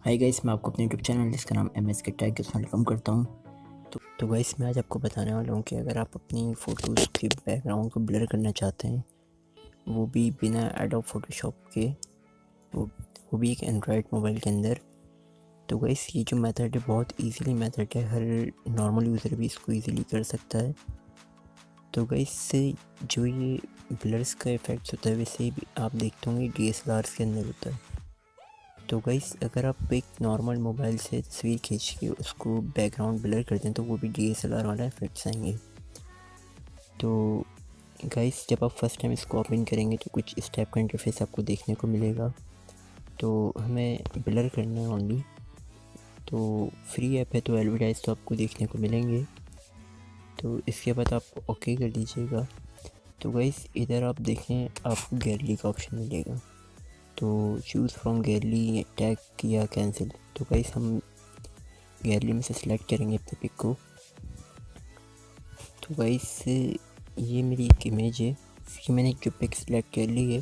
Hi guys, मैं आपको अपने यूट्यूब चैनल जिसका नाम एमएस के टैग के साथ वेलकम करता हूँ। तो गाइस, मैं आज आपको बताने वाला हूँ कि अगर आप अपनी फ़ोटोज़ के बैकग्राउंड को ब्लर करना चाहते हैं, वो भी बिना एडोब फोटोशॉप के, वो भी एक एंड्रॉयड मोबाइल के अंदर। तो गाइस, ये जो मेथड है बहुत इजीली मेथड है, हर नॉर्मल यूज़र भी इसको इजीली कर सकता है। तो गाइस, जो ये ब्लर्स का इफ़ेक्ट्स होता है वैसे ही आप देखते होंगे DSLRs के अंदर होता है। तो गाइस, अगर आप एक नॉर्मल मोबाइल से तस्वीर खींच के उसको बैकग्राउंड ब्लर कर दें तो वो भी DSLR वाला इफेक्ट्स आएंगे। तो गाइस, जब आप फर्स्ट टाइम इसको ओपन करेंगे तो कुछ इस टाइप का इंटरफेस आपको देखने को मिलेगा। तो हमें ब्लर करना है ओनली। तो फ्री ऐप है तो एडवर्टाइज तो आपको देखने को मिलेंगे। तो इसके बाद आप ओके कर दीजिएगा। तो गाइस, इधर आप देखें, आपको गैलरी का ऑप्शन मिलेगा। तो चूज़ फ्रॉम गैलरी, टैग या कैंसिल। तो गाइस, हम गैलरी में से सिलेक्ट करेंगे अपने पिक को। तो गाइस, ये मेरी एक इमेज है, इसकी मैंने जो पिक सिलेक्ट कर ली है।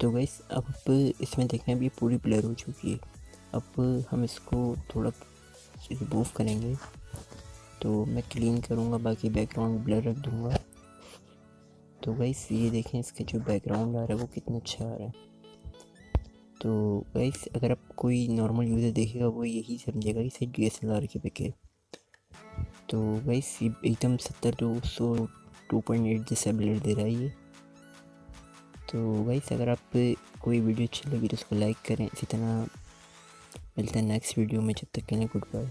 तो गाइस, अब इसमें देखें अभी पूरी ब्लर हो चुकी है। अब हम इसको थोड़ा रिमूव करेंगे। तो मैं क्लीन करूँगा, बाकी बैकग्राउंड ब्लर रख दूँगा। तो गाइस, ये देखें इसका जो बैकग्राउंड आ रहा है वो कितना अच्छा आ रहा है। तो गाइस, अगर आप कोई नॉर्मल यूज़र देखेगा वो यही समझेगा कि इसे DSLR की पिक है। तो गाइस, ये एकदम 70-200 2.8 जैसा ब्लर दे रहा है ये। तो गाइस, अगर आप कोई वीडियो अच्छी लगी तो उसको लाइक करें। इसी तरह मिलते हैं नेक्स्ट वीडियो में, जब तक के लिए गुड बाय।